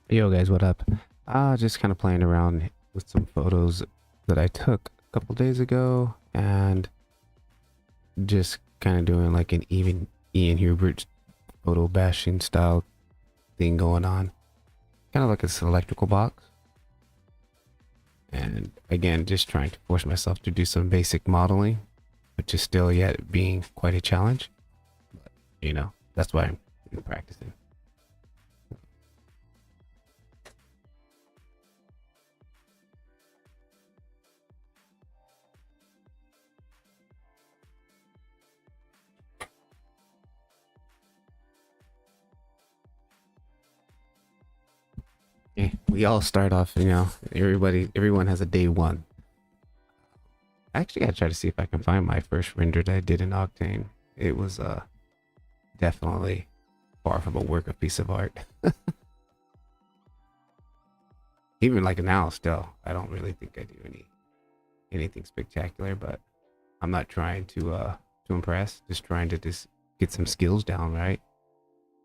Yo guys, what up? Just kind of playing around with some photos that I took a couple days ago and just kind of doing like an even Ian Hubert photo bashing style thing going on. Kind of like a electrical box. And again, just trying to force myself to do some basic modeling, which is still yet being quite a challenge. But, that's why I'm practicing. We all start off, everyone has a day one. I actually gotta try to see if I can find my first render that I did in Octane. It was definitely far from a work of piece of art. Even like now, still, I don't really think I do anything spectacular, but I'm not trying to impress. Just trying to just get some skills down, right?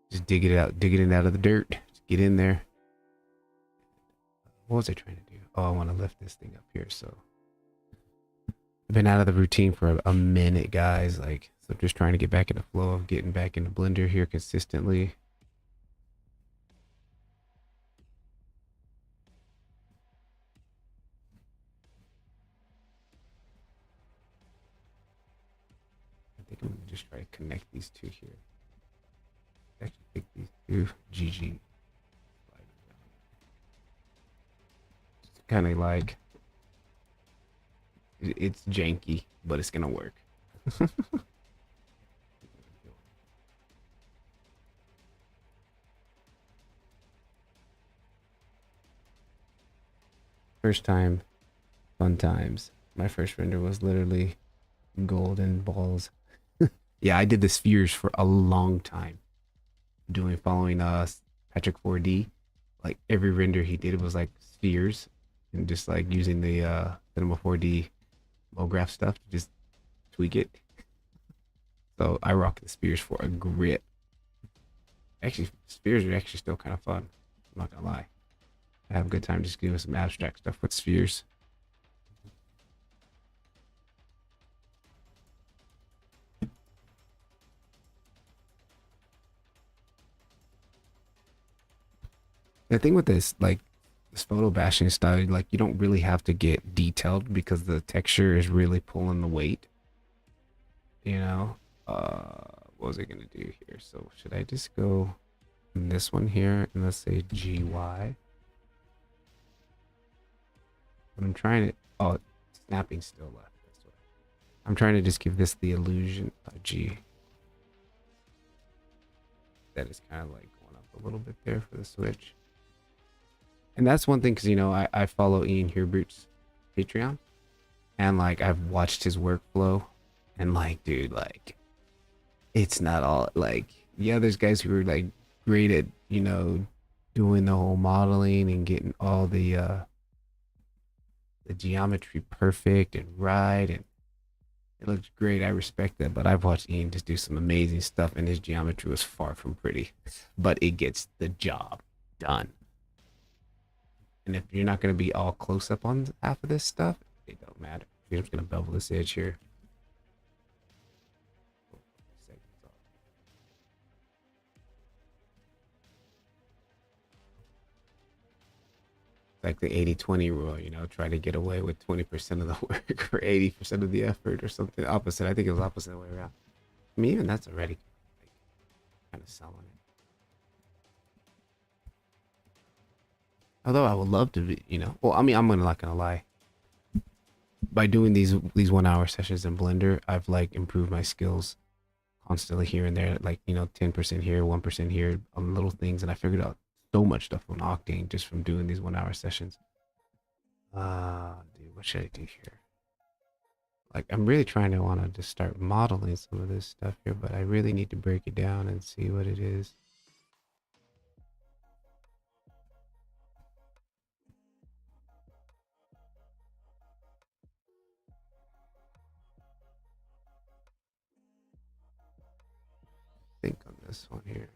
Just digging it out of the dirt. Just get in there. What was I trying to do? Oh, I want to lift this thing up here. So I've been out of the routine for a minute, guys. So just trying to get back in the flow of getting back into Blender here consistently. I think I'm gonna just try to connect these two here. Actually, pick these two. GG. It's kind of like it's janky, but it's gonna work. First time, fun times. My first render was literally golden balls. Yeah, I did the spheres for a long time. Following Patrick 4D. Like every render he did was like spheres and just like using the Cinema 4D graph stuff to just tweak it. So I rock the spheres for a grip. Actually, spheres are actually still kind of fun. I'm not gonna lie. I have a good time just doing some abstract stuff with spheres. The thing with this photo bashing style, like you don't really have to get detailed because the texture is really pulling the weight. You know, what was I gonna do here? So should I just go in this one here and let's say GY? But I'm trying to. Oh, snapping still left. That's what I'm trying to just give this the illusion. G. That is kind of like going up a little bit there for the switch. And that's one thing because I follow Ian Hubert's Patreon and like I've watched his workflow and like dude like it's not all like yeah there's guys who are like great at doing the whole modeling and getting all the geometry perfect and right and it looks great. I respect that, but I've watched Ian just do some amazing stuff and his geometry was far from pretty, but it gets the job done. And if you're not going to be all close up on half of this stuff, it don't matter. I'm just going to bevel this edge here. Like the 80-20 rule, try to get away with 20% of the work or 80% of the effort or something opposite. I think it was opposite the way around. I mean, even that's already like, kind of selling it. Although I would love to be, well, I mean, I'm not gonna lie. By doing these 1 hour sessions in Blender, I've like improved my skills constantly here and there, like 10% here, 1% here on little things, and I figured out so much stuff on Octane just from doing these 1 hour sessions. Dude, what should I do here? Like, I'm really trying to want to just start modeling some of this stuff here, but I really need to break it down and see what it is. Think on this one here.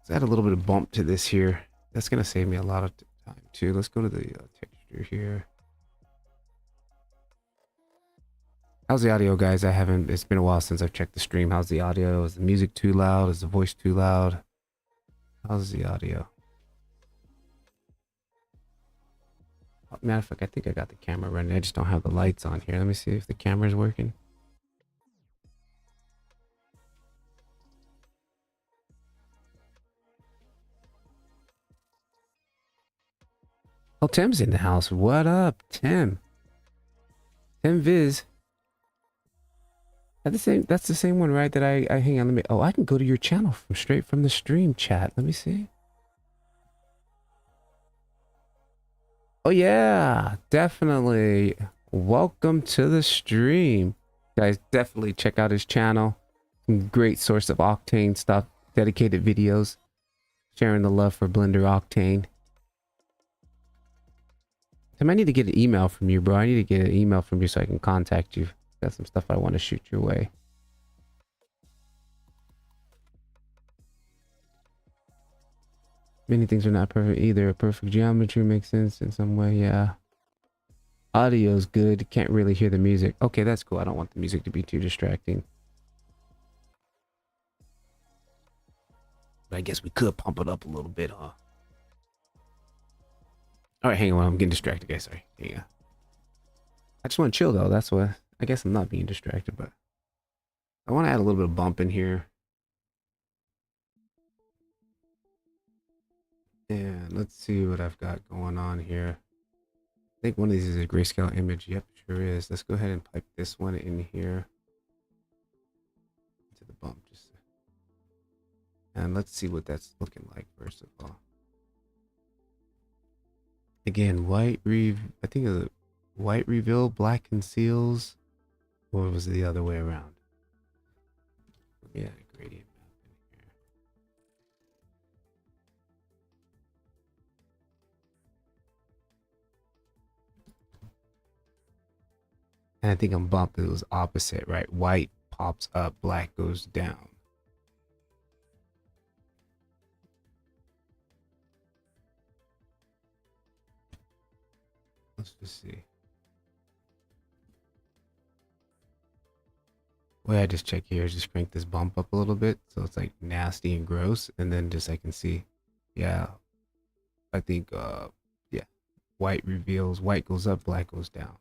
Let's add a little bit of bump to this here. That's gonna save me a lot of time too. Let's go to the texture here. How's the audio, guys? It's been a while since I've checked the stream. How's the audio? Is the music too loud? Is the voice too loud? How's the audio? Matter of fact, I think I got the camera running. I just don't have the lights on here. Let me see if the camera's working. Oh, Tim's in the house. What up, Tim? Tim Viz. That's the same one, right? That I hang on. Let me. Oh, I can go to your channel straight from the stream chat. Let me see. Oh yeah, definitely. Welcome to the stream, guys. Definitely check out his channel. Some great source of Octane stuff. Dedicated videos, sharing the love for Blender Octane. Tim, I need to get an email from you, bro. I need to get an email from you so I can contact you. Got some stuff I want to shoot your way. Many things are not perfect either. Perfect geometry makes sense in some way, yeah. Audio's good. Can't really hear the music. Okay, that's cool. I don't want the music to be too distracting. But I guess we could pump it up a little bit, huh? Alright, hang on. I'm getting distracted, guys. Sorry. Yeah. I just want to chill, though. That's what... I guess I'm not being distracted, but... I want to add a little bit of bump in here. And let's see what I've got going on here. I think one of these is a grayscale image. Yep, sure is. Let's go ahead and pipe this one in here. To the bump. And let's see what that's looking like, first of all. Again, I think it was white reveal, black conceals. Or was it the other way around? Yeah, gradient map in here. And I think on bump it was opposite, right? White pops up, black goes down. Let's just see. Way I just check here is just crank this bump up a little bit so it's like nasty and gross, and then just I can see, yeah, I think yeah, white reveals, white goes up, black goes down.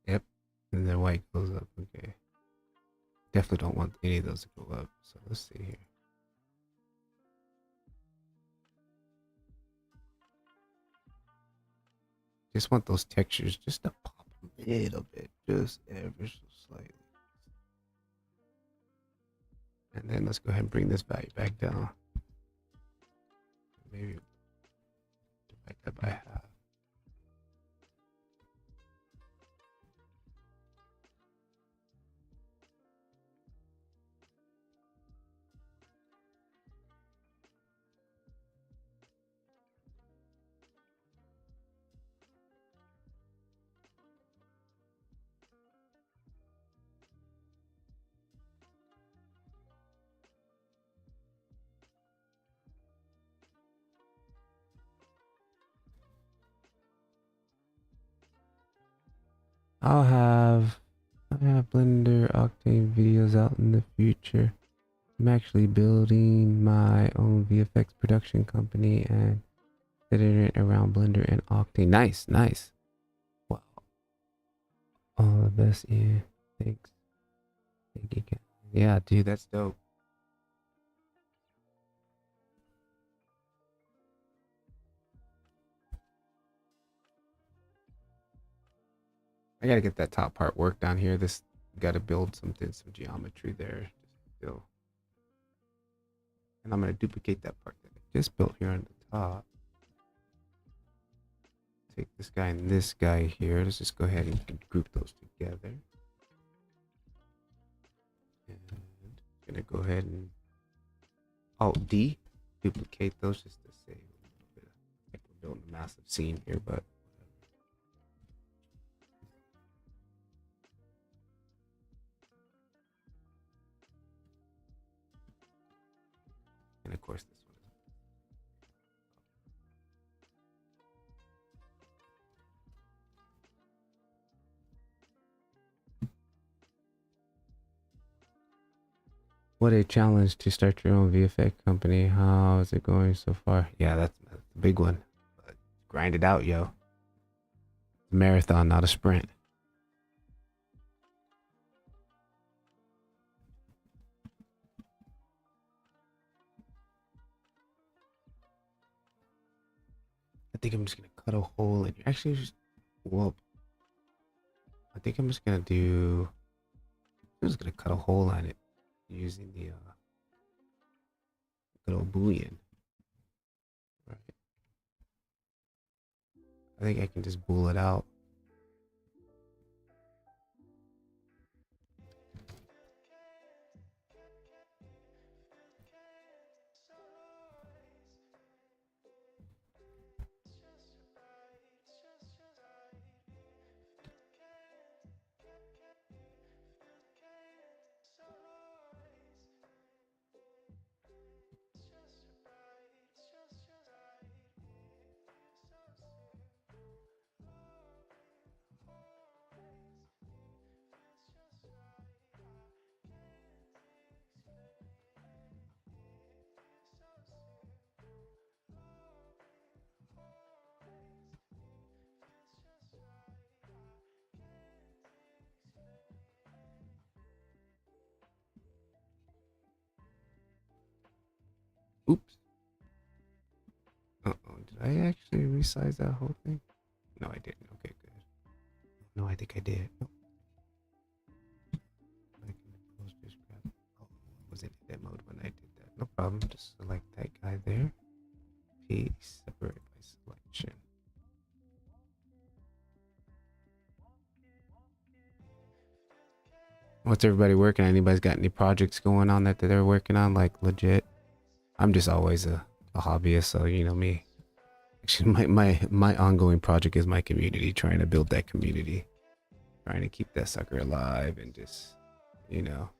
Yep, and then white goes up. Okay, definitely don't want any of those to go up, so let's see here. Just want those textures just to pop a little bit, just ever so slightly. And then let's go ahead and bring this value back down. Maybe divide that by half. I have Blender Octane videos out in the future. I'm actually building my own VFX production company and editing it around Blender and Octane. Nice, nice. Wow. All the best, yeah. Thanks. Thank you. Yeah, dude, that's dope. I gotta get that top part worked down here. This gotta build some geometry there. Still. And I'm gonna duplicate that part that I just built here on the top. Take this guy and this guy here. Let's just go ahead and group those together. And gonna go ahead and Alt D, duplicate those just to save a little bit. I think we're building a massive scene here, but of course this one is. What a challenge to start your own VFX company. How is it going so far? Yeah, that's a big one. But grind it out, yo. Marathon, not a sprint. I think I'm just gonna cut a hole in here. Actually, just, well, I think I'm just gonna do. I'm just gonna cut a hole on it using the good old boolean. Right. I think I can just bool it out. Oops. Uh-oh, did I actually resize that whole thing? No, I didn't. Okay, good. No, I think I did. Oh. I can just grab. Oh, I was in that mode when I did that. No problem. Just select that guy there. P, separate by selection. What's everybody working on? Anybody's got any projects going on that they're working on, like legit? I'm just always a hobbyist, so you know me. Actually, my ongoing project is my community, trying to build that community, trying to keep that sucker alive, and just, you know,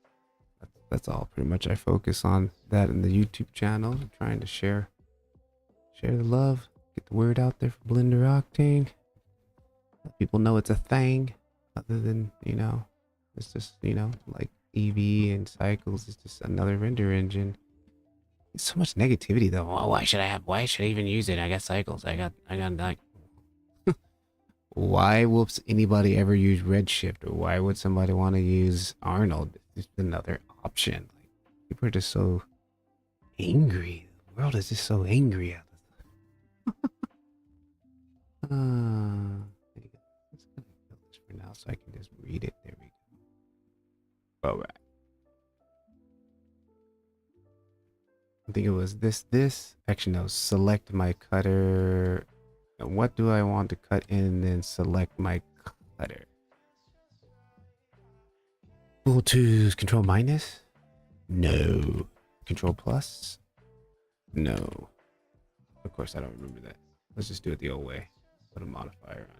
that's all pretty much I focus on that in the YouTube channel, trying to share the love, get the word out there for Blender Octane, let people know it's a thing, other than, you know, it's just, you know, like EV and Cycles is just another render engine. There's so much negativity though. Oh, why should I even use it? I got Cycles. I got like, why will anybody ever use Redshift, or why would somebody want to use Arnold? It's just another option. Like, people are just so angry. The world is just so angry at us. There you go. Let's kind of build this for now so I can just read it. There we go. All right. I think it was this. Actually, no. Select my cutter. And what do I want to cut in? And then select my cutter. Tool twos. Control minus? No. Control plus? No. Of course, I don't remember that. Let's just do it the old way. Put a modifier on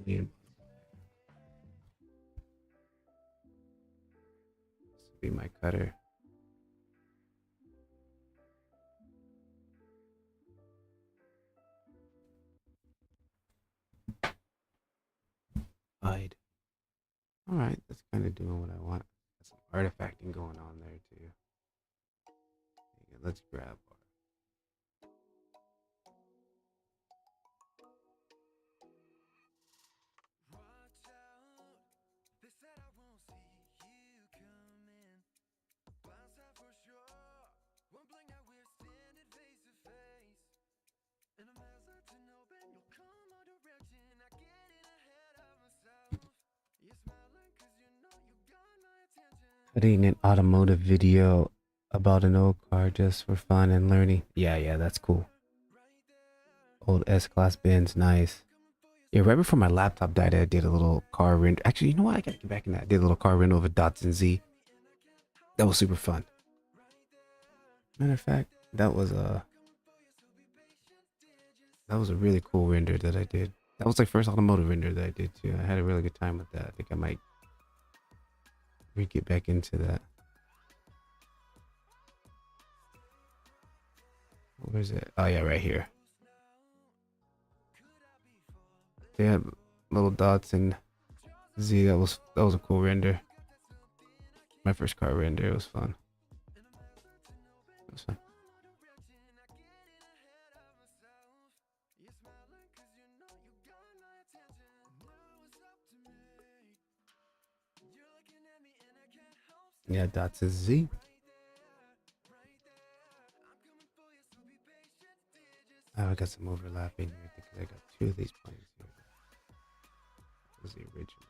here. This will be my cutter. Hide. All right, that's kind of doing what I want. Got some artifacting going on there too. Okay, let's grab our. Cutting an automotive video about an old car just for fun and learning. Yeah, that's cool. Old S-Class Benz, nice. Yeah, right before my laptop died, I did a little car render. Actually, you know what? I gotta get back in that. I did a little car render of a Datsun Z. That was super fun. Matter of fact, that was a really cool render that I did. That was like first automotive render that I did too. I had a really good time with that. I think I might get back into that. Where's it? Oh yeah, right here. They had little dots and Z. That was a cool render. My first car render. It was fun. It was fun. Yeah, dots is Z. Oh, I got some overlapping here because I got two of these planes here. This was the original.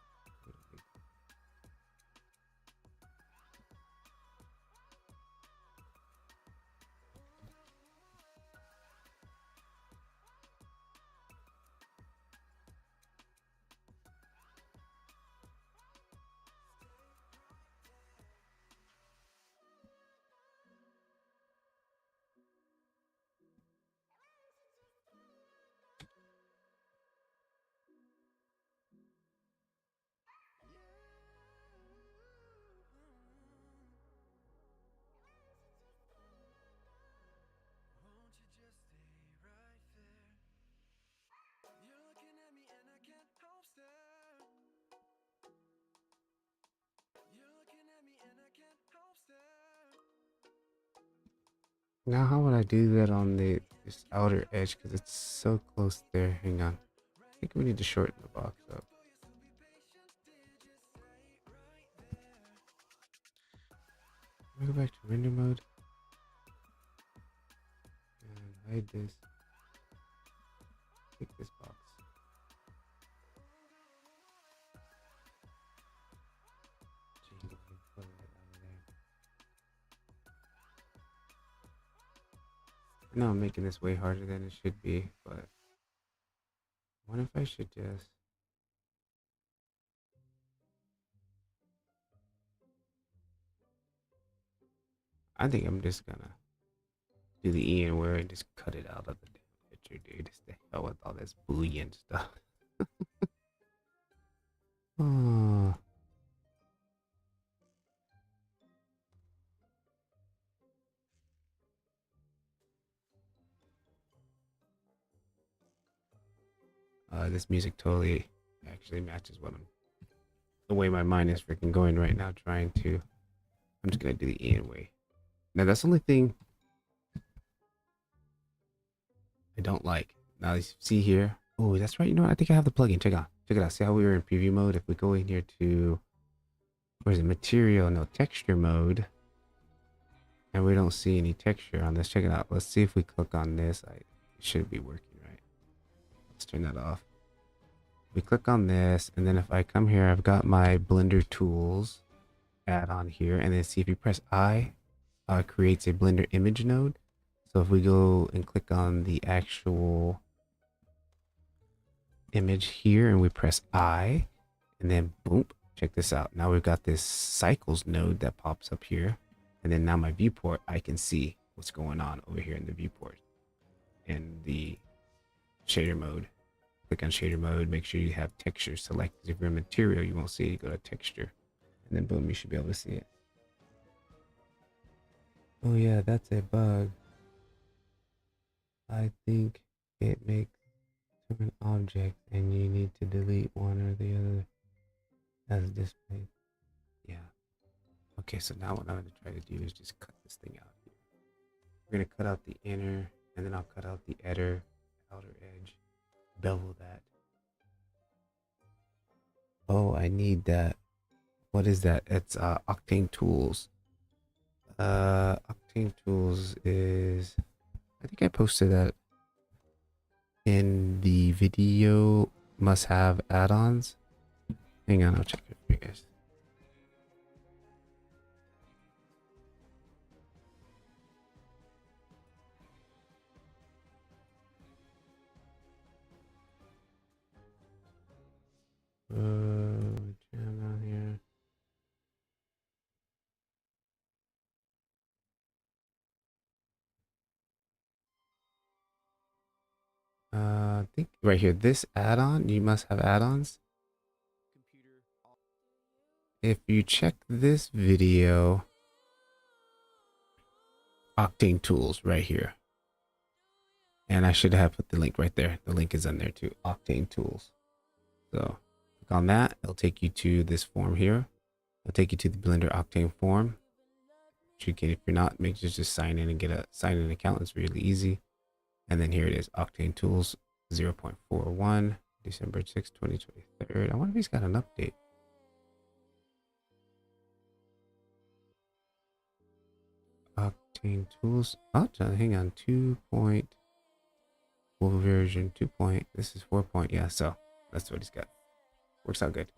Now, how would I do that on this outer edge? Because it's so close there. Hang on. I think we need to shorten the box up. Let me go back to render mode and hide this. Pick this box. I know I'm making this way harder than it should be, but what if I should just... I think I'm just gonna do the E and where and just cut it out of the damn picture, dude. Just the hell with all this boolean stuff. Oh. This music totally actually matches what the way my mind is freaking going right now. Trying to, I'm just gonna do the Ian way. Now that's the only thing I don't like. Now you see here. Oh, that's right. You know what? I think I have the plugin. Check it out. See how we were in preview mode? If we go in here to, where's it? Material, no, texture mode. And we don't see any texture on this. Check it out. Let's see if we click on this. It should be working, right? Let's turn that off. We click on this, and then if I come here, I've got my Blender tools add-on here, and then see if you press I, creates a Blender image node. So if we go and click on the actual image here, and we press I, and then boom, check this out. Now we've got this cycles node that pops up here, and then now my viewport, I can see what's going on over here in the viewport in the shader mode. Click on shader mode, make sure you have texture selected. If you're in material, you won't see it. Go to texture, and then boom, you should be able to see it. Oh yeah, that's a bug. I think it makes different objects and you need to delete one or the other as displayed. Yeah. Okay, so now what I'm going to try to do is just cut this thing out. We're going to cut out the inner, and then I'll cut out the outer edge. Bevel that. Oh, I need that. What is that? It's Octane Tools. Octane Tools is... I think I posted that in the video must-have add-ons. Hang on, I'll check it for you guys. Jam down here. I think right here, this add-on, you must have add-ons. If you check this video, Octane Tools right here. And I should have put the link right there. The link is in there too, Octane Tools. So click on that. It'll take you to this form here. It'll take you to the Blender Octane form. You can, if you're not, make sure just sign in and get a sign in account. It's really easy. And then here it is, Octane Tools 0.41, December 6, 2023. I wonder if he's got an update. Octane Tools. Oh, hang on, 2. Full version 2. This is 4. Yeah, so that's what he's got. Works out good.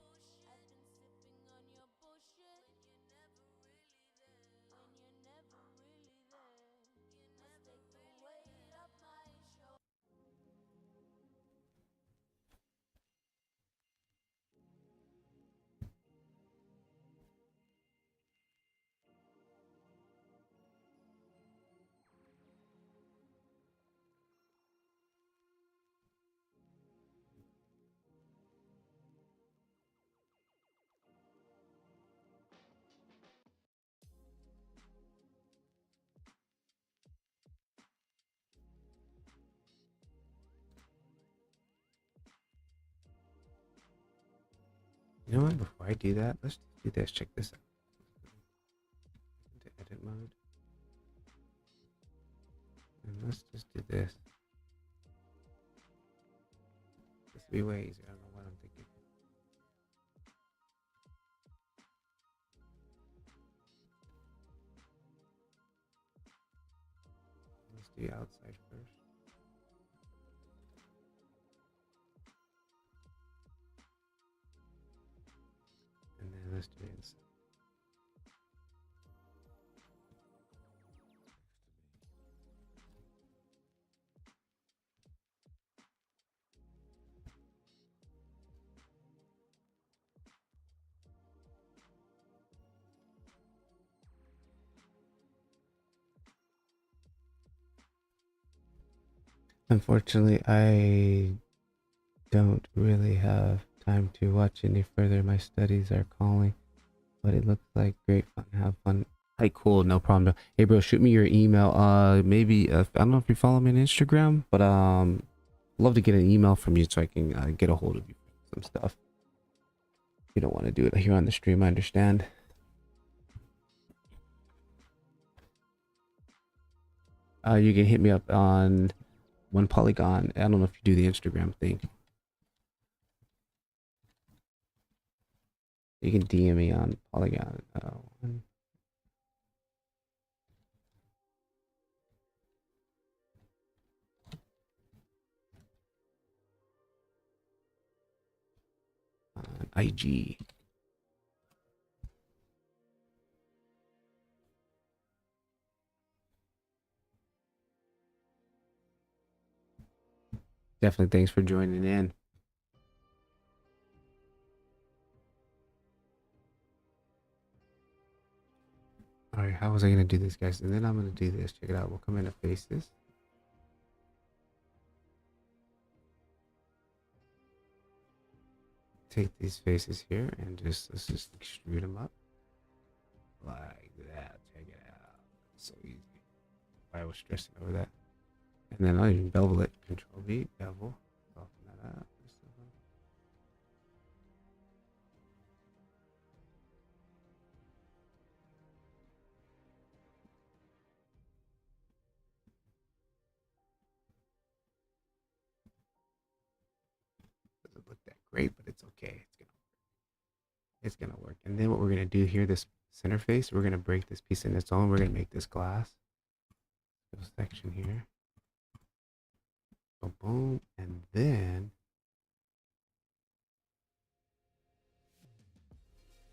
You know what? Before I do that, let's do this. Check this out. Into edit mode. And let's just do this. This will be way easier. I don't know what I'm thinking. Let's do outside first. And then let's do inside. Unfortunately, I don't really have time to watch any further. My studies are calling, but it looks like great fun. Have fun. Hey, cool, no problem. Hey, bro, shoot me your email. Maybe I don't know if you follow me on Instagram, but love to get an email from you so I can get a hold of you for some stuff. If you don't want to do it here on the stream, I understand. You can hit me up on One Polygon. I don't know if you do the Instagram thing. You can DM me on Polygon. On IG. Definitely thanks for joining in. All right, how was I going to do this, guys? And then I'm going to do this. Check it out. We'll come into faces. Take these faces here and let's just extrude them up. Like that. Check it out. So easy. I was stressing over that. And then I'll even bevel it. Control V, bevel. Soften that up. Doesn't look that great, but it's okay. It's gonna work. And then what we're gonna do here, this center face, we're gonna break this piece in its own. We're gonna make this glass. This section here. Boom, boom, and then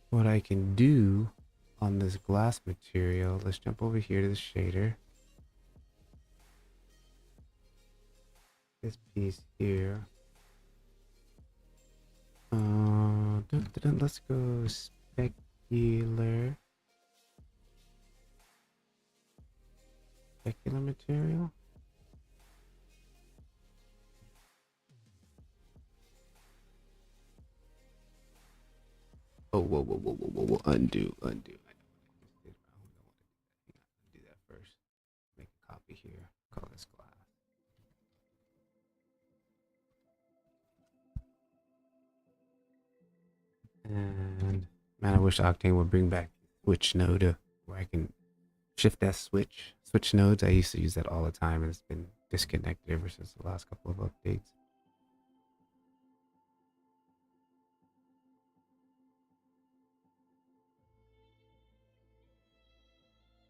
what I can do on this glass material, let's jump over here to the shader. This piece here. Let's go specular material. Oh, whoa, undo. I don't want to do that first. Make a copy here. Call this glass. And man, I wish Octane would bring back switch node where I can shift that switch nodes. I used to use that all the time, and it's been disconnected ever since the last couple of updates.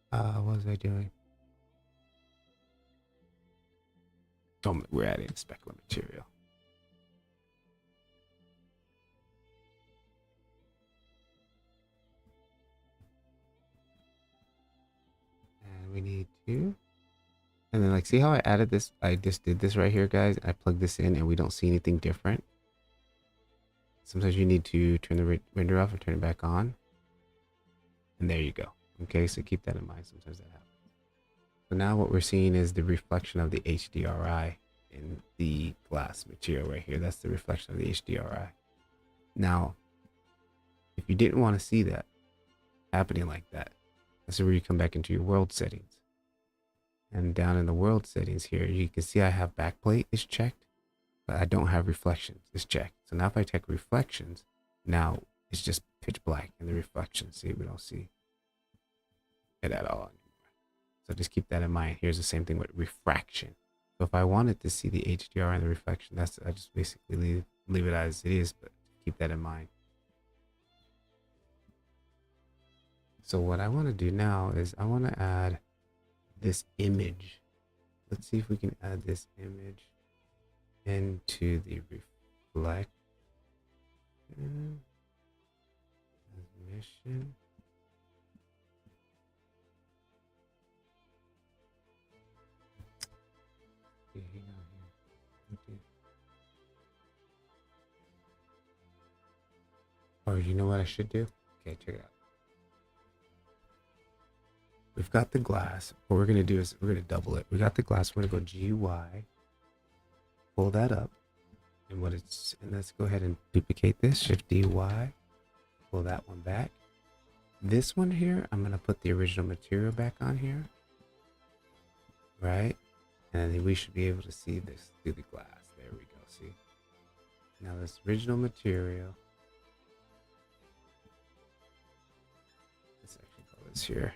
What was I doing? Oh, we're adding specular material. And we need to. And then, like, see how I added this? I just did this right here, guys. I plugged this in, and we don't see anything different. Sometimes you need to turn the render off and turn it back on. And there you go. Okay, so keep that in mind. Sometimes that happens. So now what we're seeing is the reflection of the HDRI in the glass material right here. That's the reflection of the HDRI. Now, if you didn't want to see that happening like that, that's where you come back into your world settings. And down in the world settings here, you can see I have backplate is checked, but I don't have reflections. It's checked. So now if I check reflections, now it's just pitch black in the reflection. See, we don't see it at all anymore. So just keep that in mind. Here's the same thing with refraction. So if I wanted to see the HDR and the reflection, I just basically leave it as it is, but keep that in mind. So what I want to do now is I want to add this image. Let's see if we can add this image into the reflect transmission. Okay, hang on here. Okay. Oh, you know what I should do? Okay, check it out. We've got the glass. What we're going to do is we're going to double it. We got the glass. We're going to go GY, pull that up, and let's go ahead and duplicate this. Shift DY, pull that one back. This one here, I'm going to put the original material back on here, right? And then we should be able to see this through the glass. There we go. See? Now this original material. Let's actually call this here.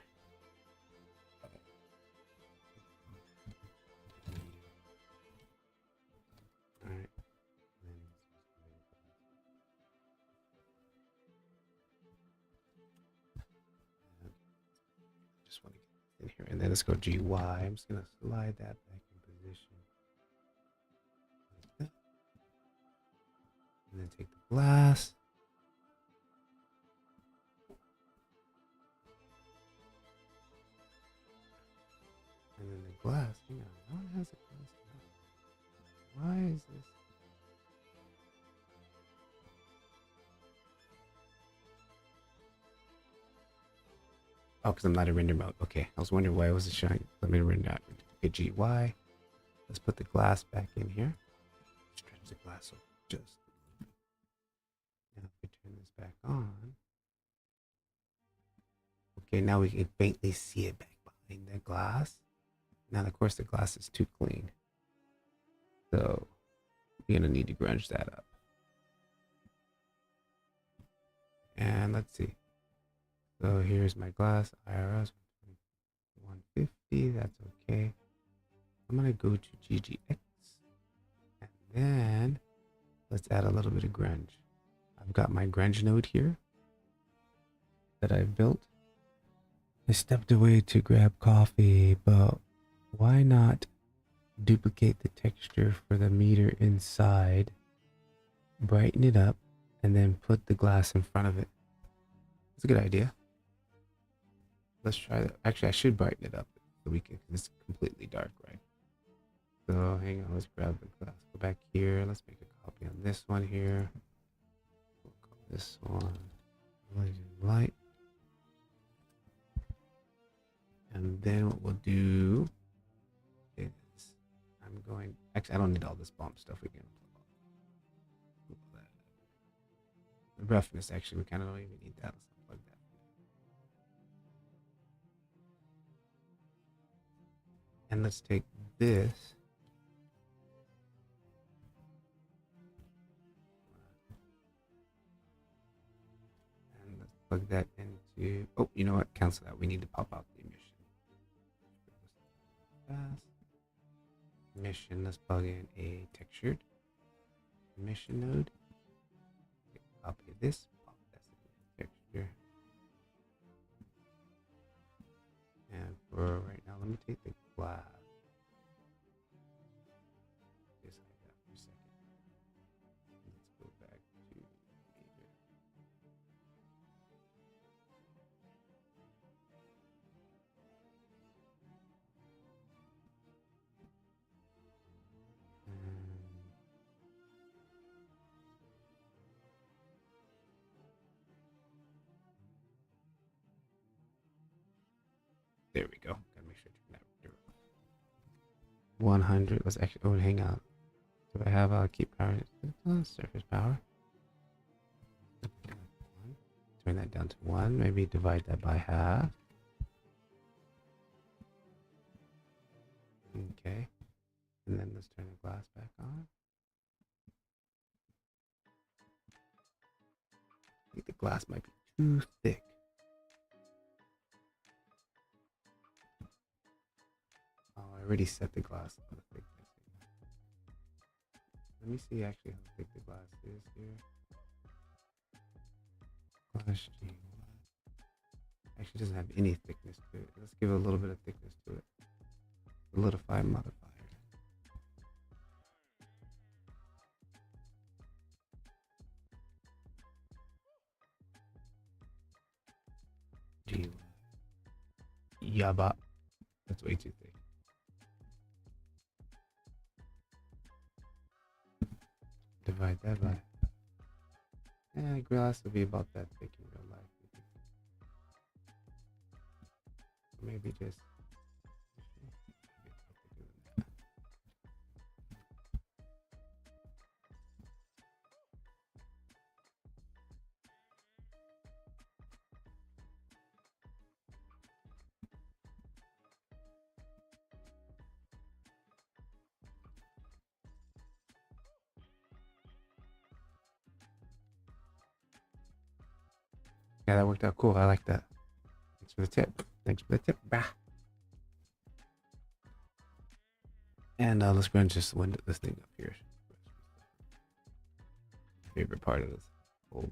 In here, and then let's go GY. I'm just gonna slide that back in position, and then take the glass, and then the glass. Hang on, no one has a glass now. Why is this? Oh, because I'm not in render mode. Okay, I was wondering why it wasn't showing. Let me render out. Okay, GY. Let's put the glass back in here. Stretch the glass over just. Now if we turn this back on. Okay, now we can faintly see it back behind the glass. Now, of course, the glass is too clean. So we're gonna need to grunge that up. And let's see. So here's my glass, IRS 150, that's okay. I'm gonna go to GGX, and then let's add a little bit of grunge. I've got my grunge node here that I've built. I stepped away to grab coffee, but why not duplicate the texture for the meter inside, brighten it up, and then put the glass in front of it. It's a good idea. Let's try that. Actually, I should brighten it up so we can, because it's completely dark, right? So hang on, let's grab the glass. Go back here. Let's make a copy on this one here. We'll call this one light. And then what we'll do is I'm going, actually, I don't need all this bump stuff. We can pull that. The roughness, actually, we kind of don't even need that. Let's unplug that. And let's take this. plug that into. Oh, you know what? Cancel that. We need to pop out the emission. Emission. Let's plug in a textured emission node. Copy this. Pop that texture. And for right now, let me take the glass. Just like that for a second. Let's go back to Agent. There we go. Gotta make sure to turn that 100. Let's actually. Oh, hang on. Do I have keep power? Surface power. Turn that down to 1. Maybe divide that by half. Okay. And then let's turn the glass back on. I think the glass might be too thick. Oh, I already set the glass on the thickness. Let me see actually how thick the glass is here. Question. Actually doesn't have any thickness to it. Let's give it a little bit of thickness to it. Solidify modifier. G. Yaba. That's way too thick. Divide that by. Yeah, glass will be about that thick in real life. Maybe just. Yeah, that worked out cool. I like that. Thanks for the tip. Thanks for the tip. Bah. And let's go and just window this thing up here. Favorite part of this whole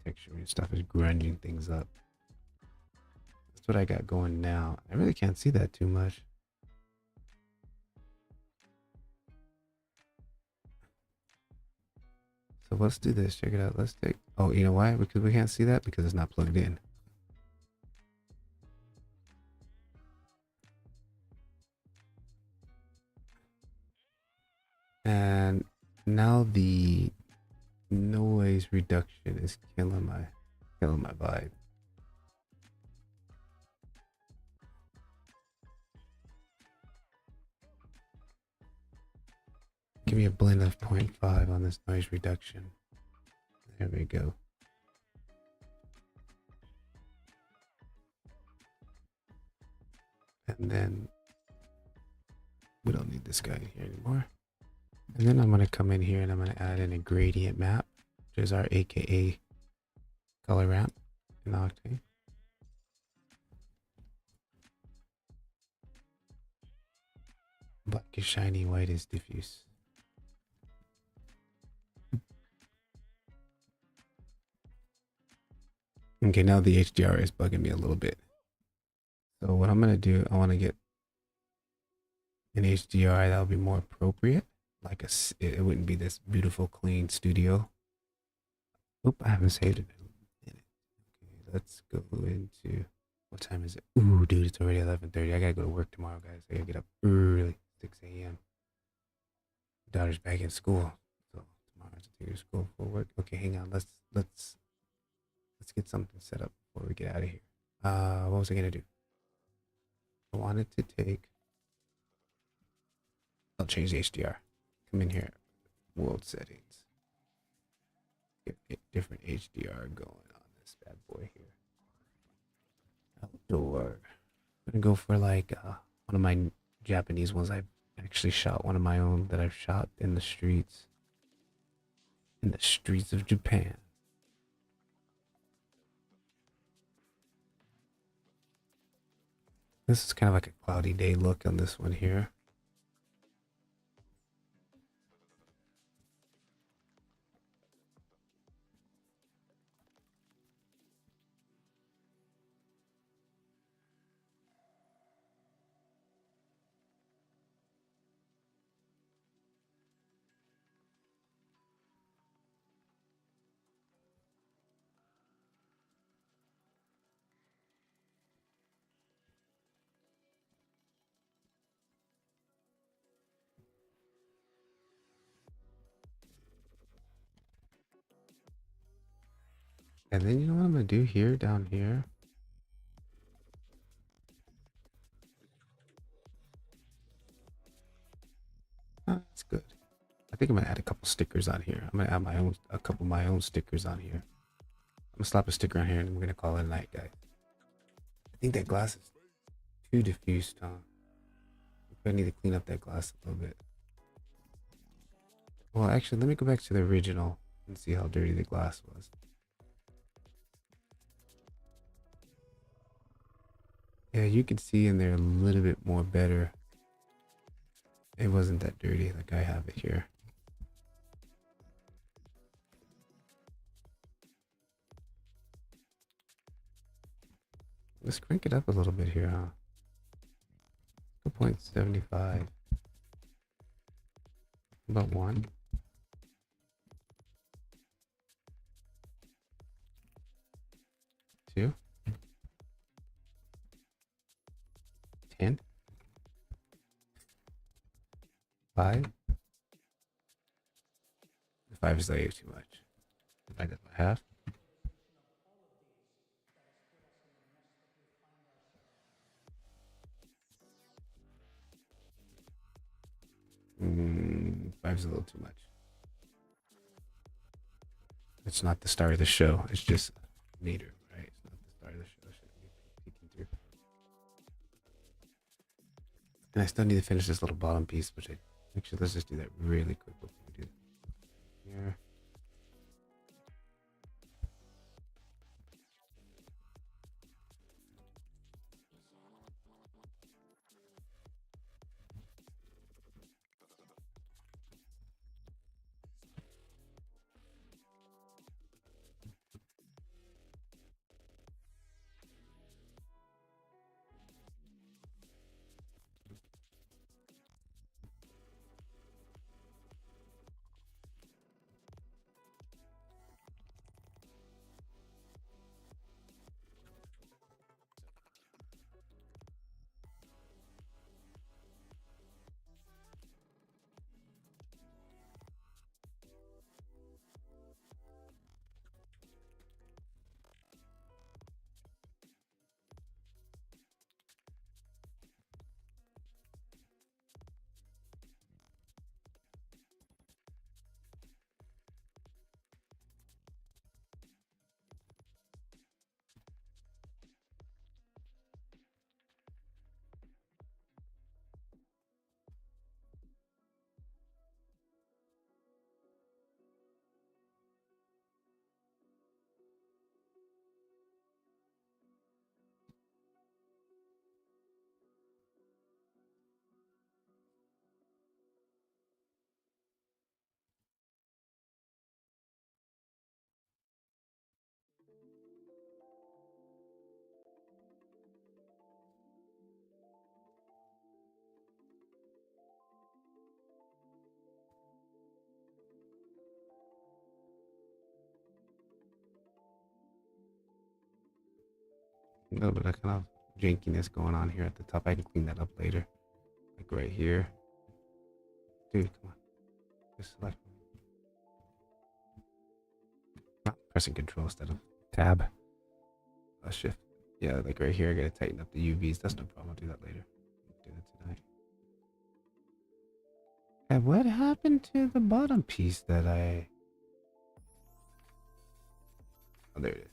texturing stuff is grunging things up. That's what I got going now. I really can't see that too much. So let's do this. Check it out. Let's take. Oh, you know why? Because we can't see that because it's not plugged in. And now the noise reduction is killing my vibe. Give me a blend of 0.5 on this noise reduction. There we go. And then we don't need this guy in here anymore. And then I'm going to come in here and I'm going to add in a gradient map, which is our AKA color ramp in Octane. Black is shiny, white is diffuse. Okay, now the HDR is bugging me a little bit. So what I'm going to do, I want to get an HDR that will be more appropriate. Like it wouldn't be this beautiful, clean studio. Oop, I haven't saved it in a minute. Okay, let's go into, what time is it? Ooh, dude, it's already 11:30. I gotta go to work tomorrow, guys. I gotta get up early, 6 a.m. Daughter's back in school, so tomorrow I have to take her to school for work. Okay, hang on. Let's get something set up before we get out of here. What was I gonna do? I wanted to take. I'll change the HDR. Come in here, world settings. Get different HDR going on this bad boy here. Outdoor. I'm gonna go for like one of my Japanese ones. I've actually shot one of my own that I've shot in the streets. In the streets of Japan. This is kind of like a cloudy day look on this one here. And then you know what I'm gonna do here, down here? That's good. I think I'm gonna add a couple stickers on here. I'm gonna add a couple of my own stickers on here. I'm gonna slap a sticker on here and we're gonna call it a night, guys. I think that glass is too diffused, huh? I need to clean up that glass a little bit. Well, actually, let me go back to the original and see how dirty the glass was. Yeah, you could see in there a little bit more better. It wasn't that dirty like I have it here. Let's crank it up a little bit here, huh? 2.75. About 1. 2. 10. 5. 5 is like too much. Divide that by half. Five is a little too much. It's not the start of the show. It's just a meter, right? It's not the start of the show. I shouldn't be peeking through. And I still need to finish this little bottom piece, which actually let's just do that really quick. What can we do here? A little bit of kind of jankiness going on here at the top. I can clean that up later. Like right here. Dude, come on. Just select. Not pressing control instead of tab. Shift. Yeah, like right here, I gotta tighten up the UVs. That's no problem. I'll do that later. Do that tonight. And what happened to the bottom piece that I... Oh, there it is.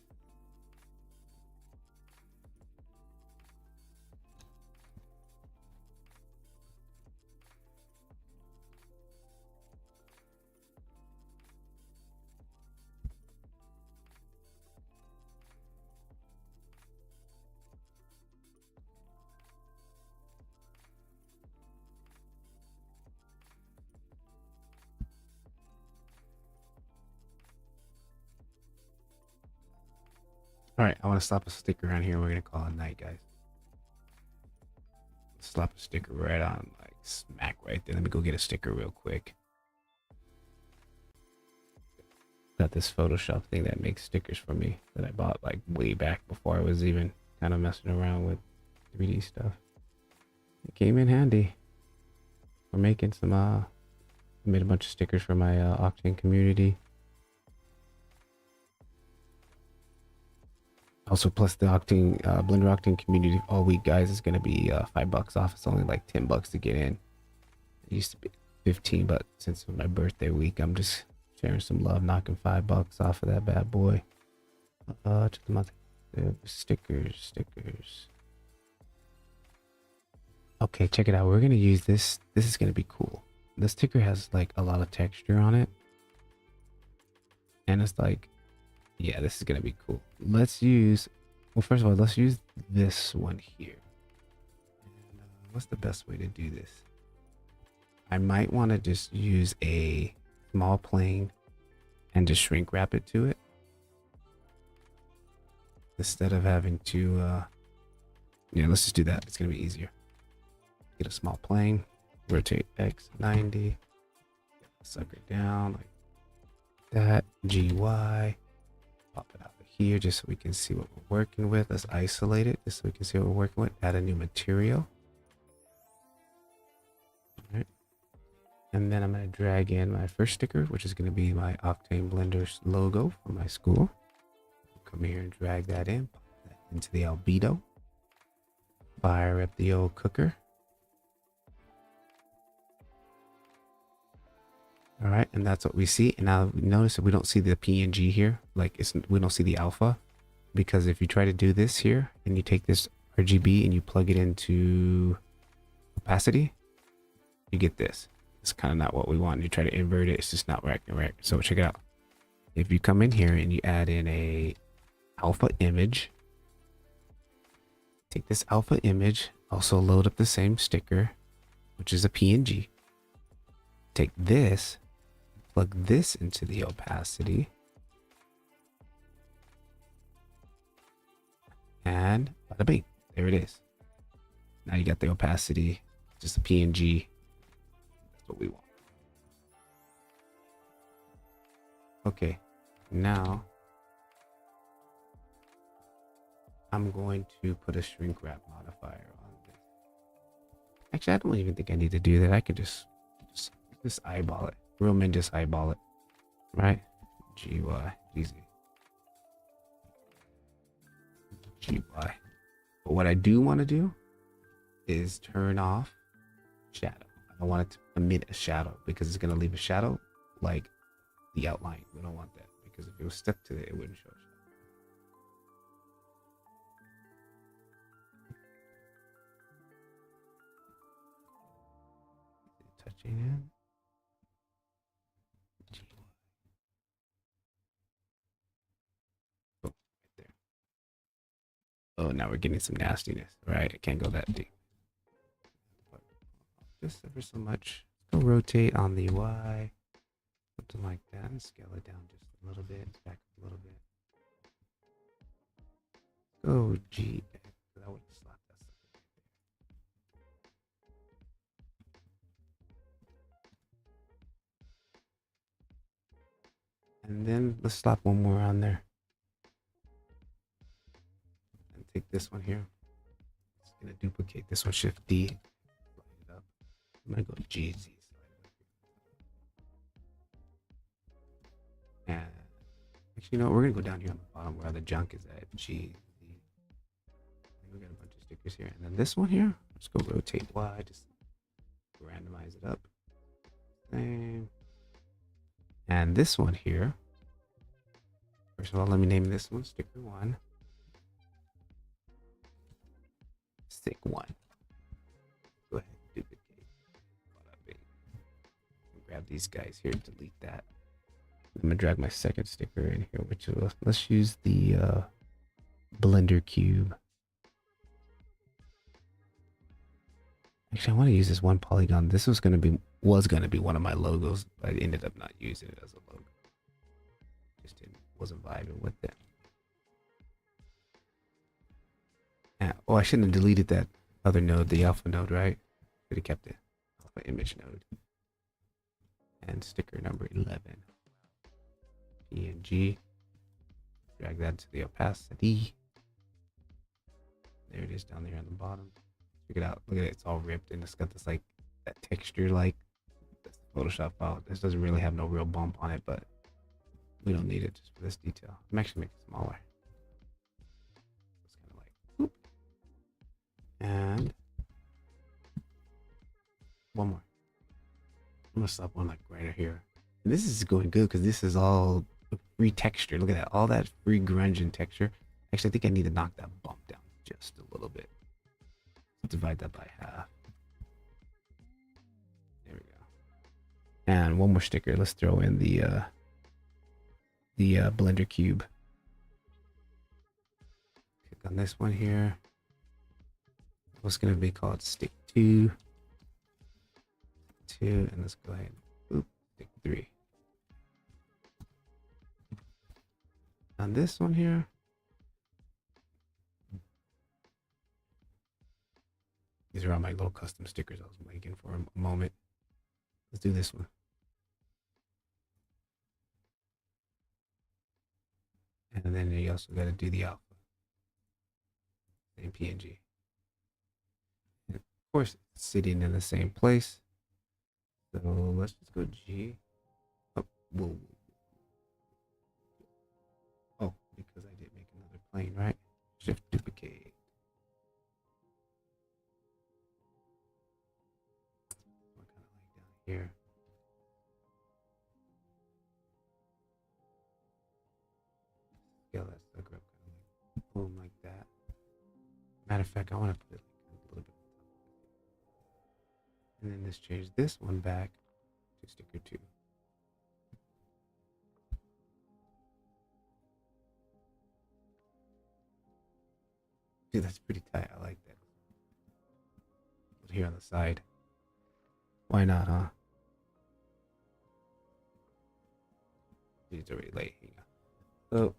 All right, I want to slap a sticker around here. We're gonna call it night, guys. Slap a sticker right on, like smack right there. Let me go get a sticker real quick. Got this Photoshop thing that makes stickers for me that I bought like way back before I was even kind of messing around with 3D stuff. It came in handy. We're making some made a bunch of stickers for my Octane community. Also, plus the Octane Blender Octane community all week, guys, is gonna be $5 off. It's only like $10 to get in. It used to be 15, but since it's my birthday week, I'm just sharing some love, knocking $5 off of that bad boy. To the month. Stickers. Okay, check it out. We're gonna use this. This is gonna be cool. The sticker has like a lot of texture on it, and it's like, yeah, this is gonna be cool. Let's use. Well, first of all, let's use this one here. And, what's the best way to do this? I might want to just use a small plane and just shrink wrap it to it instead of having to. Yeah, let's just do that. It's gonna be easier. Get a small plane, rotate X 90, suck it down like that. GY, pop it out of here just so we can see what we're working with. Let's isolate it just so we can see what we're working with. Add a new material. All right. And then I'm going to drag in my first sticker, which is going to be my Octane Blender logo for my school. Come here and drag that in, pop that into the albedo. Fire up the old cooker. All right, and that's what we see. And now notice that we don't see the PNG here. Like we don't see the alpha, because if you try to do this here and you take this RGB and you plug it into opacity, you get this. It's kind of not what we want. You try to invert it, it's just not right. So check it out. If you come in here and you add in a alpha image, take this alpha image, also load up the same sticker, which is a PNG. Take this, plug this into the opacity, and bada bing, there it is. Now you got the opacity, just a PNG. That's what we want. Okay, now I'm going to put a shrink wrap modifier on this. Actually, I don't even think I need to do that. I could just eyeball it. Real men just eyeball it, right? GY, easy. GY. But what I do want to do is turn off shadow. I don't want it to emit a shadow because it's going to leave a shadow like the outline. We don't want that because if it was stuck to it, it wouldn't show. Touching in. Oh, right there. Oh, now we're getting some nastiness. Right, I can't go that deep. But just ever so much. Go rotate on the Y, something like that, and scale it down just a little bit, back up a little bit. Go G. That would slap that stuff right there. And then let's slap one more on there. And take this one here. It's gonna duplicate this one. Shift D. Slide it up. I'm gonna go G Z. And actually, no, we're gonna go down here on the bottom where the junk is at. G Z. We got a bunch of stickers here, and then this one here. Let's go rotate Y. Just randomize it up. Same. And this one here. First of all, let me name this one sticker 1. Stick 1. Go ahead and duplicate. Grab these guys here, delete that. I'm gonna drag my second sticker in here, which is, let's use the Blender cube. Actually, I want to use this one polygon. This was gonna be one of my logos, but I ended up not using it as a logo. Just wasn't vibing with it. Oh, I shouldn't have deleted that other node, the alpha node, right? Should have kept it. Alpha image node. And sticker number 11. PNG. Drag that to the opacity. There it is down there on the bottom. Check it out. Look at it. It's all ripped and it's got this like that texture like that's the Photoshop file. This doesn't really have no real bump on it, but we don't need it just for this detail. I'm actually making it smaller. It's kind of like whoop. And one more. I'm gonna slap one like right here. And this is going good because this is all free texture. Look at that. All that free grunge and texture. Actually, I think I need to knock that bump down just a little bit. Let's divide that by half. There we go. And one more sticker. Let's throw in the Blender cube. Click on this one here. What's gonna be called stick 2, and let's go ahead and stick 3. On this one here, these are all my little custom stickers I was making for a moment. Let's do this one. And then you also got to do the alpha. Same PNG. And of course, it's sitting in the same place. So let's just go G. Oh, whoa. Oh, because I did make another plane, right? Shift duplicate. Kind of like down here. Scale that sucker up, kind of like boom, like that. Matter of fact, I want to put it like a little bit. And then let's change this one back to sticker 2. Dude, that's pretty tight. I like that. Put here on the side. Why not, huh? It's already late. Hang on. So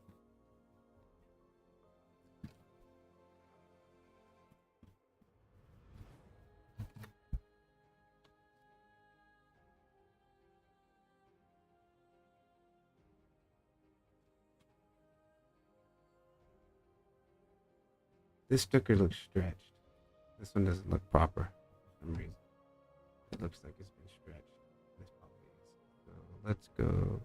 this sticker looks stretched. This one doesn't look proper for some reason. It looks like it's been stretched. This probably is. So let's go.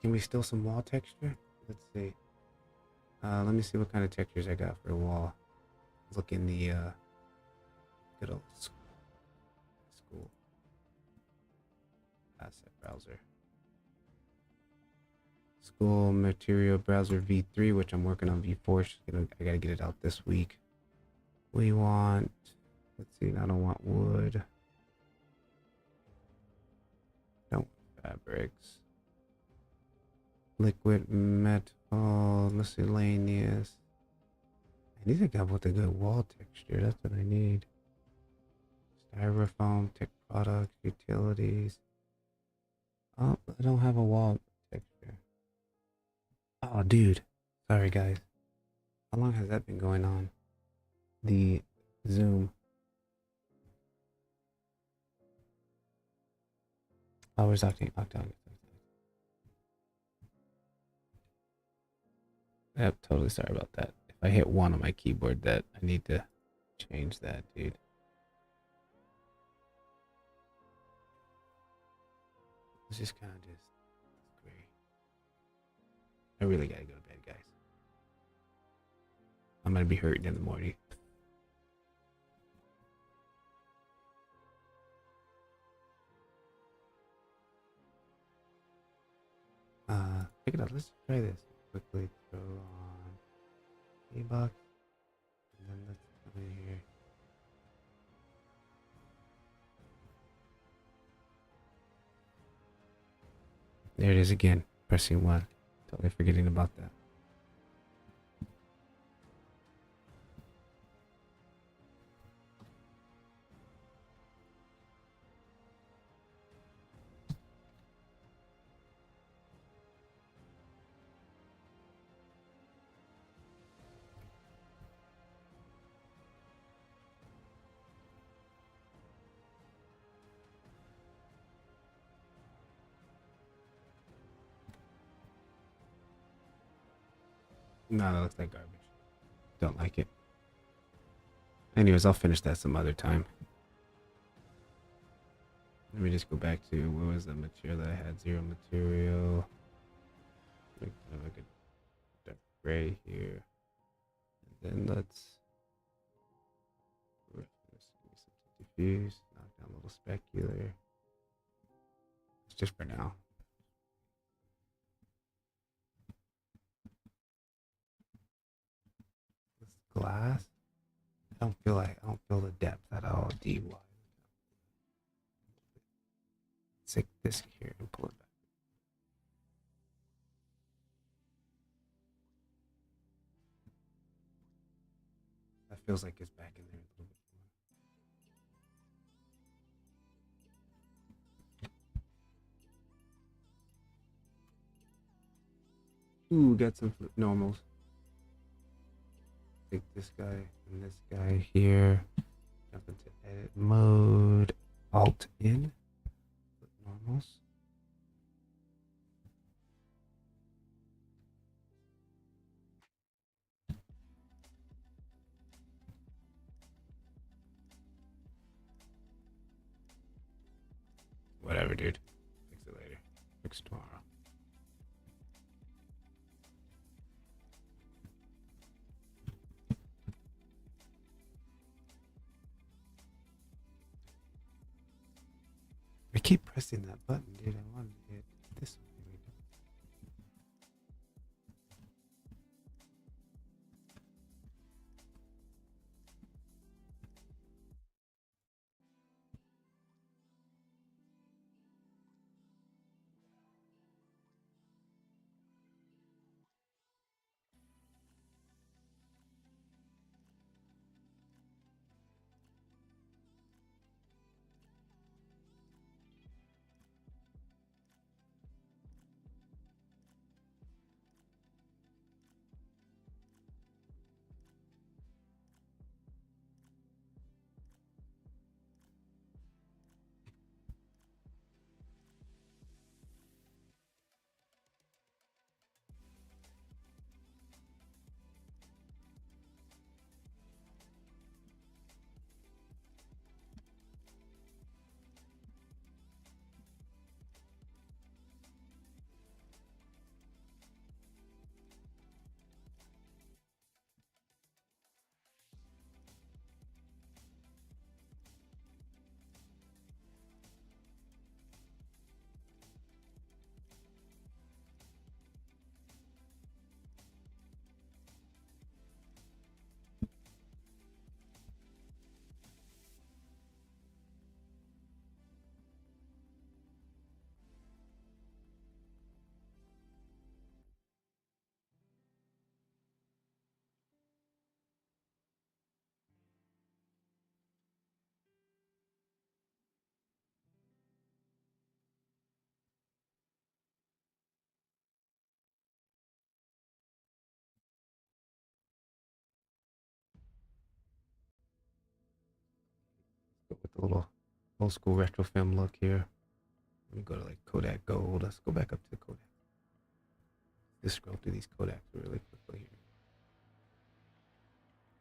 Can we steal some wall texture? Let's see. Let me see what kind of textures I got for a wall. Look in the good old school asset browser. School material browser v3, which I'm working on v4. I gotta get it out this week. We want, let's see, I don't want wood. Don't want fabrics. Liquid metal, miscellaneous. I need to come with a good wall texture. That's what I need. Styrofoam, tech products, utilities. Oh, I don't have a wall texture. Oh, dude. Sorry, guys. How long has that been going on? The Zoom. Oh, where's Octane? Octane. Yep, totally sorry about that. If I hit 1 on my keyboard, that I need to change that, dude. It's just kind of just great. I really gotta go to bed, guys. I'm gonna be hurting in the morning. Check it out. Let's try this quickly. Throw on A-box, and then let's come in here. There it is again. Pressing 1. Totally forgetting about that. No, that looks like garbage. Don't like it. Anyways, I'll finish that some other time. Let me just go back to what was the material that I had? Zero material. Make kind of like a dark gray here. And then let's give me something diffuse. Knock down a little specular. It's just for now. This glass. I don't feel the depth at all. DY. Stick this here and pull it back. That feels like it's back in there a little bit more. Ooh, got some normals. Take this guy and this guy here. Jump into edit mode. Alt in. Put normals. Whatever, dude. Fix it later. Fix it tomorrow. I keep pressing that button, dude. I want to hit this one. Here we go. Go with the little old school retro film look here. Let me go to like Kodak Gold. Let's go back up to Kodak. Just scroll through these Kodaks really quickly here.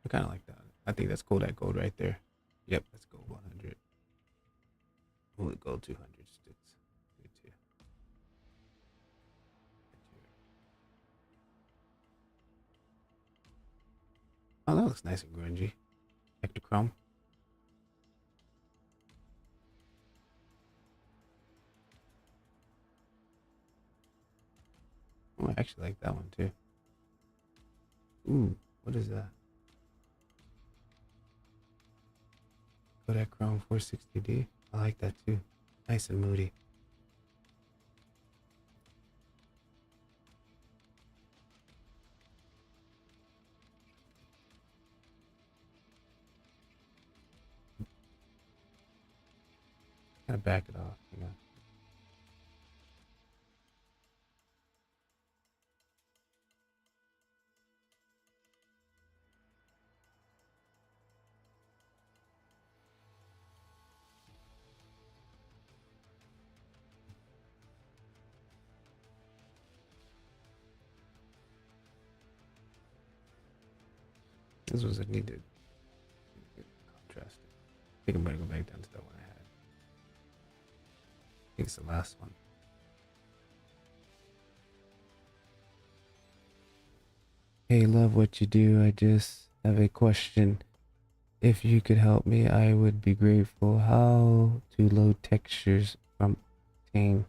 I kind of like that. I think that's Kodak Gold right there. Yep, that's Gold 100. Ooh, Gold 200 sticks. Me too. Oh, that looks nice and grungy. Ectochrome. Oh, I actually like that one too. Ooh, what is that? Kodak Chrome 460D. I like that too. Nice and moody. Gotta back it off, you know. This was a needed contrast. I think I'm gonna go back down to that one I had. I think it's the last one. Hey, love what you do. I just have a question. If you could help me, I would be grateful. How to load textures from Octane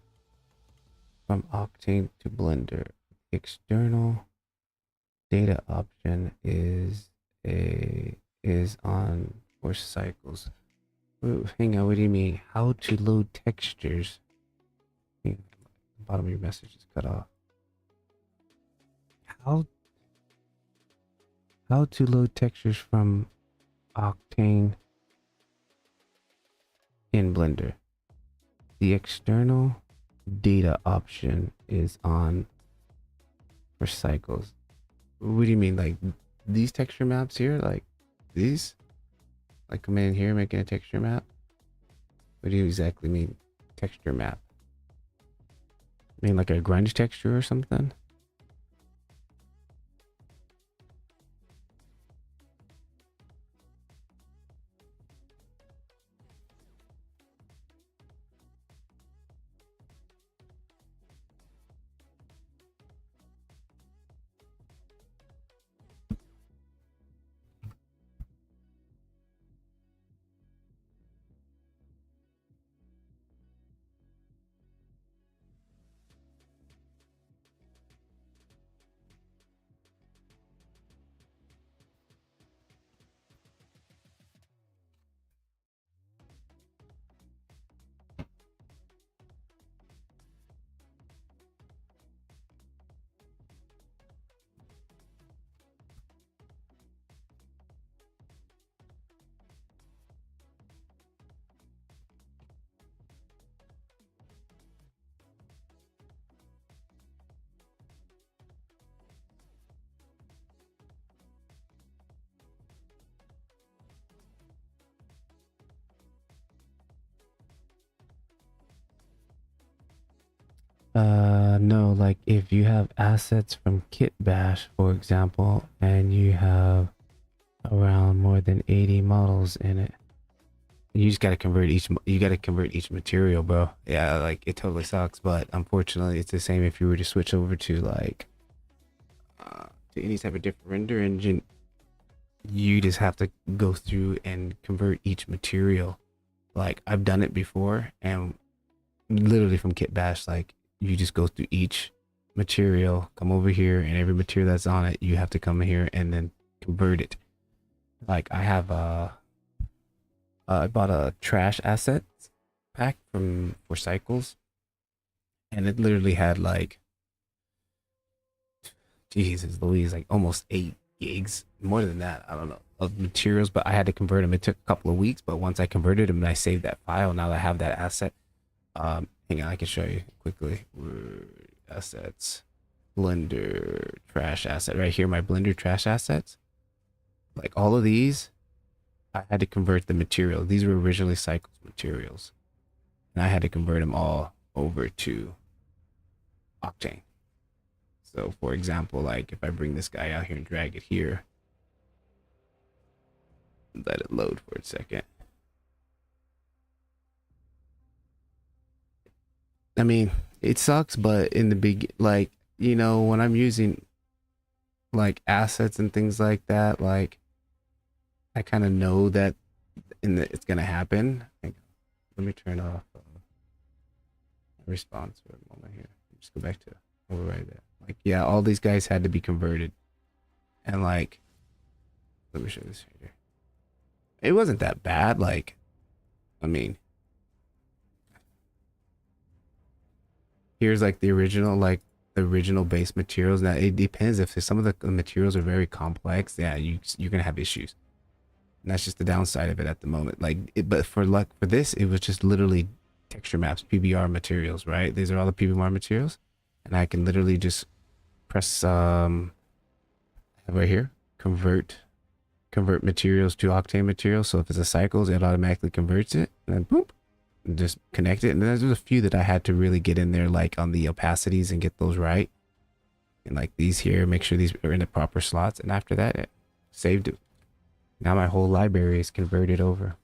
to Blender? External data option is on for cycles. Hang on, what do you mean? How to load textures? The bottom of your message is cut off. How to load textures from Octane in Blender? The external data option is on for cycles. What do you mean, like these texture maps here? Like these? Like come in here making a texture map? What do you exactly mean texture map? I mean like a grunge texture or something? No, like if you have assets from Kit Bash, for example, and you have around more than 80 models in it, you just gotta convert each material, bro. Yeah, like it totally sucks, but unfortunately it's the same if you were to switch over to like to any type of different render engine. You just have to go through and convert each material. Like I've done it before, and literally from Kit Bash, like you just go through each material, come over here, and every material that's on it, you have to come here and then convert it. Like I have I bought a trash assets pack for cycles, and it literally had like, Jesus Louise, like almost 8 gigs, more than that. I don't know of materials, but I had to convert them. It took a couple of weeks, but once I converted them and I saved that file, now that I have that asset. Hang on, I can show you quickly. Assets, Blender trash asset right here. My Blender trash assets, like all of these, I had to convert the material. These were originally Cycles materials, and I had to convert them all over to Octane. So, for example, like if I bring this guy out here and drag it here, let it load for a second. I mean, it sucks, but in the big, like, when I'm using like assets and things like that, like I kind of know that it's gonna happen. Let me turn off response for a moment here. Just go back to override that. Like, yeah, all these guys had to be converted, and like, let me show this here. It wasn't that bad. Like, I mean, here's like the original base materials. Now it depends if some of the materials are very complex. Yeah, you're gonna have issues. And that's just the downside of it at the moment. But for this, it was just literally texture maps, PBR materials, right? These are all the PBR materials, and I can literally just press right here, convert materials to Octane materials. So if it's a cycles, it automatically converts it, and then boom, and just connect it. And then there's a few that I had to really get in there, like on the opacities and get those right, and like these here, make sure these are in the proper slots. And after that, it saved it. Now my whole library is converted over.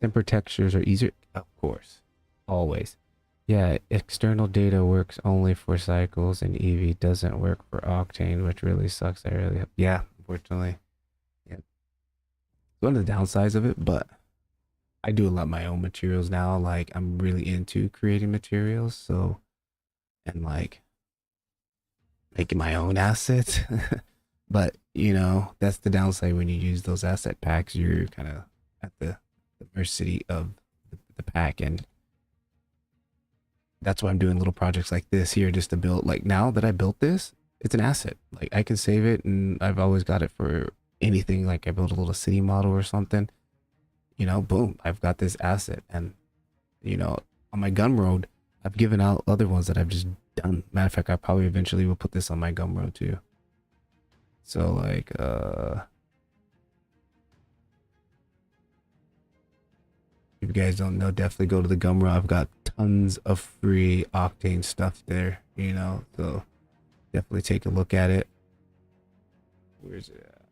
Simple textures are easier, of course, always. Yeah, external data works only for cycles, and Eevee doesn't work for Octane, which really sucks. I really, yeah, unfortunately, yeah, it's one of the downsides of it. But I do a lot of my own materials now. Like I'm really into creating materials, so and like making my own assets. But you know, that's the downside when you use those asset packs. You're kind of at the mercy of the pack, and that's why I'm doing little projects like this here just to build. Like now that I built this, it's an asset. Like I can save it, and I've always got it for anything. Like I built a little city model or something, you know, boom, I've got this asset. And you know, on my Gumroad, I've given out other ones that I've just done. Matter of fact, I probably eventually will put this on my Gumroad too. So like if you guys don't know, definitely go to the Gumroad. I've got tons of free Octane stuff there, you know, so definitely take a look at it. Where's it at?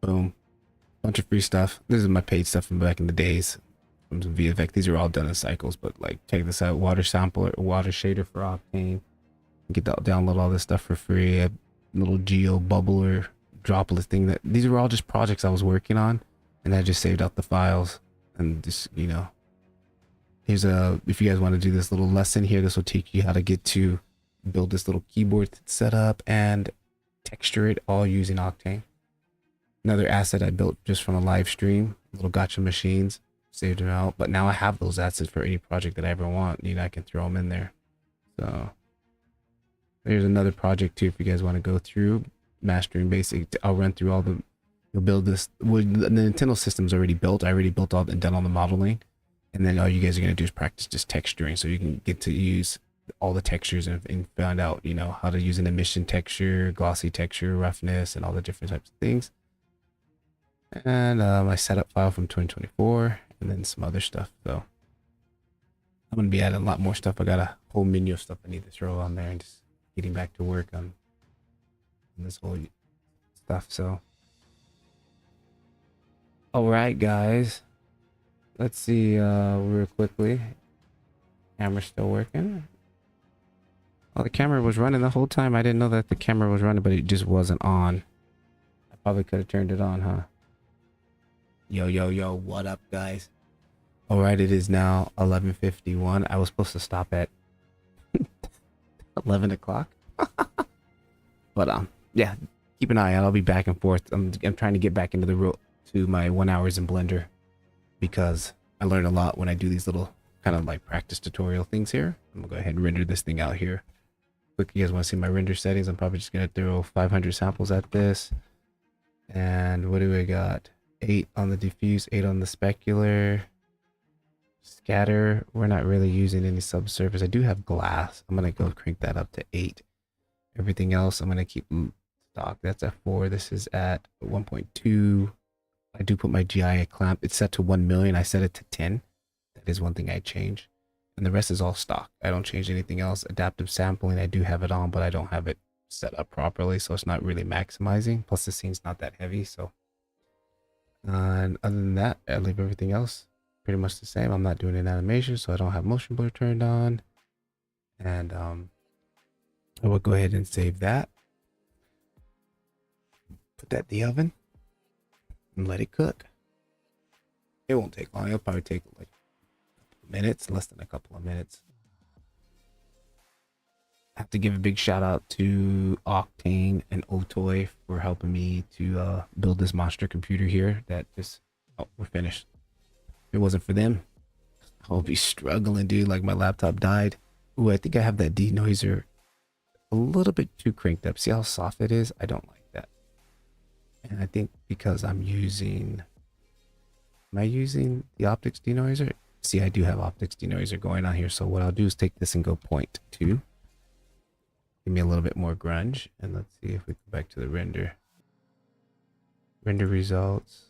Boom. Bunch of free stuff. This is my paid stuff from back in the days from some VFX. These are all done in cycles, but like check this out. Water sampler, water shader for Octane. Get that, download all this stuff for free. A little geo bubbler droplet thing. That these are all just projects I was working on, and I just saved out the files. And just, you know, here's a, if you guys want to do this little lesson here, this will teach you how to get to build this little keyboard setup and texture it all using Octane. Another asset I built just from a live stream, little gotcha machines, saved them out. But now I have those assets for any project that I ever want. You know, I can throw them in there. So there's another project too if you guys want to go through mastering basic. I'll run through all the, you'll build this. Well, the Nintendo system's already built. I already built all and done all the modeling. And then all you guys are going to do is practice just texturing, so you can get to use all the textures and find out, you know, how to use an emission texture, glossy texture, roughness, and all the different types of things. And my setup file from 2024, and then some other stuff. So I'm going to be adding a lot more stuff. I got a whole menu of stuff I need to throw on there, and just getting back to work on this whole stuff. So all right, guys, let's see real quickly. Camera's still working. Oh, the camera was running the whole time. I didn't know that the camera was running, but it just wasn't on. I probably could have turned it on, huh? Yo, yo, yo, what up, guys? All right, it is now 11:51. I was supposed to stop at 11 o'clock. But yeah, keep an eye out. I'll be back and forth. I'm trying to get back into the to my 1 hours in Blender, because I learned a lot when I do these little kind of like practice tutorial things here. I'm gonna go ahead and render this thing out here. Quick, you guys want to see my render settings? I'm probably just gonna throw 500 samples at this. And what do we got? 8 on the diffuse, 8 on the specular. Scatter, we're not really using any subsurface. I do have glass. I'm gonna go crank that up to 8. Everything else I'm gonna keep stock. That's at 4. This is at 1.2. I do put my GI clamp. It's set to 1 million. I set it to 10. That is one thing I change. And the rest is all stock. I don't change anything else. Adaptive sampling, I do have it on, but I don't have it set up properly, so it's not really maximizing. Plus the scene's not that heavy, so and other than that, I leave everything else pretty much the same. I'm not doing an animation, so I don't have motion blur turned on. And I will go ahead and save that. Put that in the oven and let it cook. It won't take long. It'll probably take like a couple of minutes, less than a couple of minutes. I have to give a big shout out to Octane and Otoy for helping me to build this monster computer here. That just, oh, we're finished. If it wasn't for them, I would be struggling, dude. Like my laptop died. Ooh, I think I have that denoiser a little bit too cranked up. See how soft it is? I don't like that. And I think because I'm using, am I using the optics denoiser? See, I do have optics denoiser going on here. So what I'll do is take this and go 0.2. Give me a little bit more grunge, and let's see if we go back to the render results.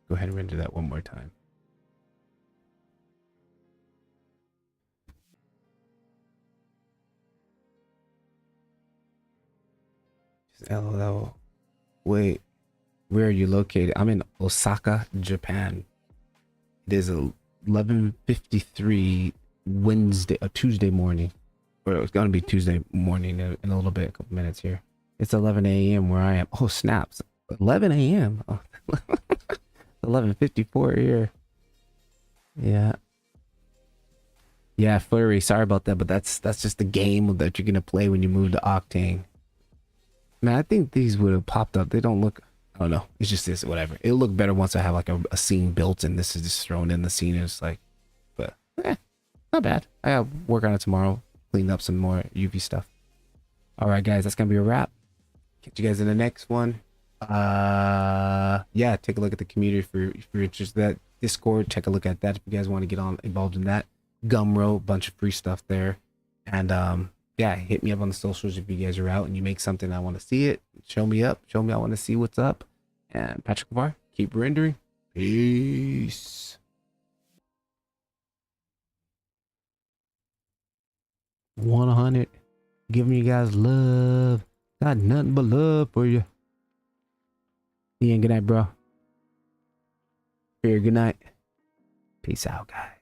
Go ahead and render that one more time. LOL. Wait, where are you located? I'm in Osaka, Japan. It is 11:53 Wednesday, a Tuesday morning. Or it's gonna be Tuesday morning in a little bit, a couple minutes here. It's 11 a.m. where I am. Oh snaps! 11 a.m. Oh, 11:54 here. Yeah. Yeah, Flurry, sorry about that, but that's just the game that you're gonna play when you move to Octane. Man, I think these would have popped up. They don't look, I don't know. It's just this, whatever. It'll look better once I have like a scene built and this is just thrown in the scene. And it's like, but not bad. I gotta work on it tomorrow. Clean up some more UV stuff. All right, guys, that's gonna be a wrap. Catch you guys in the next one. Yeah, take a look at the community if you're interested in that. Discord, check a look at that if you guys want to get on involved in that. Gumroad, bunch of free stuff there. And yeah, hit me up on the socials if you guys are out and you make something I want to see it. Show me up. Show me I want to see what's up. And Patrick Lavar, keep rendering. Peace. 100. Giving you guys love. Got nothing but love for you. See you and good night, bro. Here, good night. Peace out, guys.